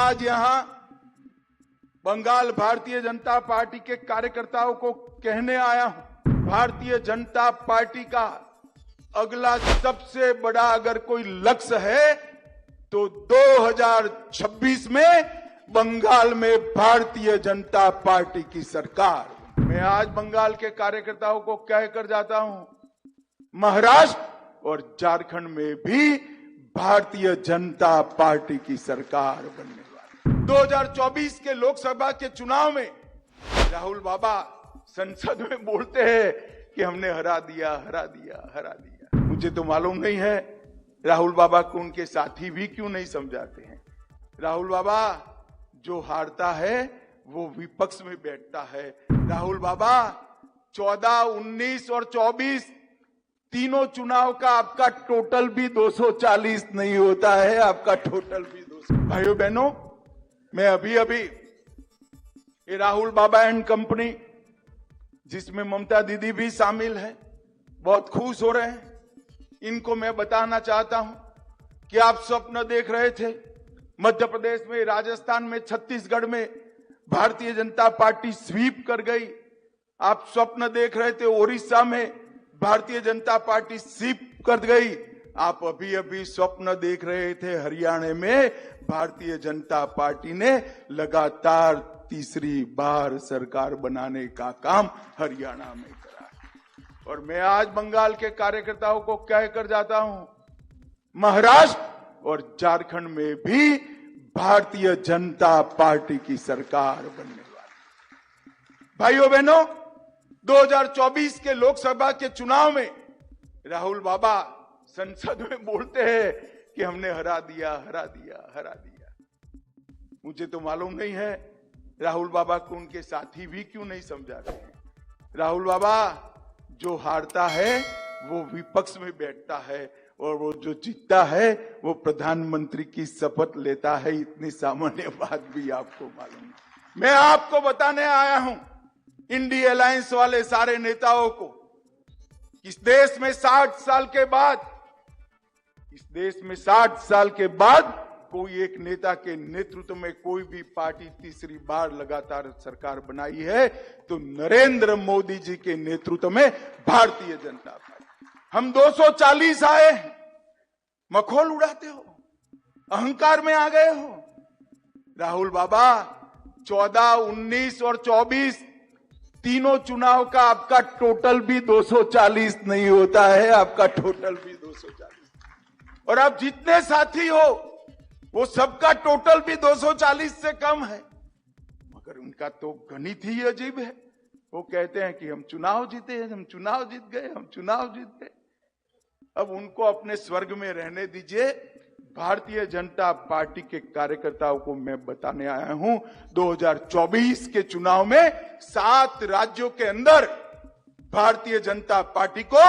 आज यहां बंगाल भारतीय जनता पार्टी के कार्यकर्ताओं को कहने आया हूं, भारतीय जनता पार्टी का अगला सबसे बड़ा अगर कोई लक्ष्य है तो 2026 में बंगाल में भारतीय जनता पार्टी की सरकार। मैं आज बंगाल के कार्यकर्ताओं को कहकर जाता हूं, महाराष्ट्र और झारखंड में भी भारतीय जनता पार्टी की सरकार बनने वाली। 2024 के लोकसभा के चुनाव में राहुल बाबा संसद में बोलते हैं कि हमने हरा दिया। मुझे तो मालूम नहीं है राहुल बाबा को उनके साथी भी क्यों नहीं समझाते हैं। राहुल बाबा जो हारता है वो विपक्ष में बैठता है। राहुल बाबा 14, 19 और 24 तीनों चुनाव का आपका टोटल भी 240 नहीं होता है, आपका टोटल भी 200। भाइयों बहनों, मैं अभी ये राहुल बाबा एंड कंपनी, जिसमें ममता दीदी भी शामिल है, बहुत खुश हो रहे हैं। इनको मैं बताना चाहता हूं कि आप स्वप्न देख रहे थे मध्य प्रदेश में, राजस्थान में, छत्तीसगढ़ में भारतीय जनता पार्टी स्वीप कर गई। आप स्वप्न देख रहे थे ओडिशा में भारतीय जनता पार्टी स्वीप कर गई। आप अभी स्वप्न देख रहे थे हरियाणा में भारतीय जनता पार्टी ने लगातार तीसरी बार सरकार बनाने का काम हरियाणा में करा। और मैं आज बंगाल के कार्यकर्ताओं को कहकर जाता हूं, महाराष्ट्र और झारखंड में भी भारतीय जनता पार्टी की सरकार बनने वाली। भाइयों बहनों, 2024 के लोकसभा के चुनाव में राहुल बाबा संसद में बोलते हैं कि हमने हरा दिया। मुझे तो मालूम नहीं है राहुल बाबा को उनके साथी भी क्यों नहीं समझाते हैं। राहुल बाबा जो हारता है वो विपक्ष में बैठता है और वो जो जीतता है वो प्रधानमंत्री की शपथ लेता है। इतनी सामान्य बात भी आपको मालूम है। मैं आपको बताने आया हूं, इंडिया अलायंस वाले सारे नेताओं को, इस देश में 60 साल के बाद कोई एक नेता के नेतृत्व में कोई भी पार्टी तीसरी बार लगातार सरकार बनाई है तो नरेंद्र मोदी जी के नेतृत्व में भारतीय जनता पार्टी। हम 240 आए, मखौल उड़ाते हो, अहंकार में आ गए हो। राहुल बाबा 14, 19 और 24 तीनों चुनाव का आपका टोटल भी 240 नहीं होता है, आपका टोटल भी 240। और आप जितने साथी हो वो सबका टोटल भी 240 से कम है, मगर उनका तो गणित ही अजीब है। वो कहते हैं कि हम चुनाव जीते, हम चुनाव जीत गए। अब उनको अपने स्वर्ग में रहने दीजिए। भारतीय जनता पार्टी के कार्यकर्ताओं को मैं बताने आया हूं, 2024 के चुनाव में 7 राज्यों के अंदर भारतीय जनता पार्टी को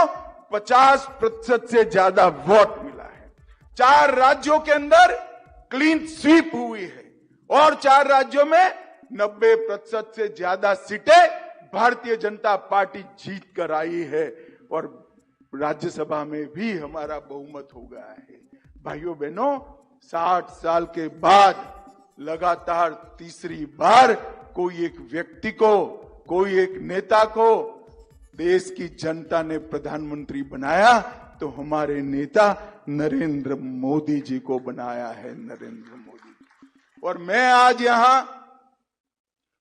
50% से ज्यादा वोट मिला है। 4 राज्यों के अंदर क्लीन स्वीप हुई है और 4 राज्यों में 90% से ज्यादा सीटें भारतीय जनता पार्टी जीत कर आई है और राज्यसभा में भी हमारा बहुमत हो गया है। भाइयों बहनों, 60 साल के बाद लगातार तीसरी बार कोई एक व्यक्ति को, कोई एक नेता को देश की जनता ने प्रधानमंत्री बनाया तो हमारे नेता नरेंद्र मोदी जी को बनाया है, नरेंद्र मोदी। और मैं आज यहां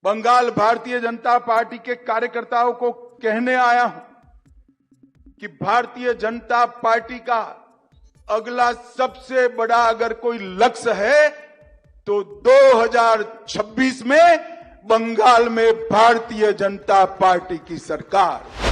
बंगाल भारतीय जनता पार्टी के कार्यकर्ताओं को कहने आया हूं कि भारतीय जनता पार्टी का अगला सबसे बड़ा अगर कोई लक्ष्य है तो 2026 में बंगाल में भारतीय जनता पार्टी की सरकार।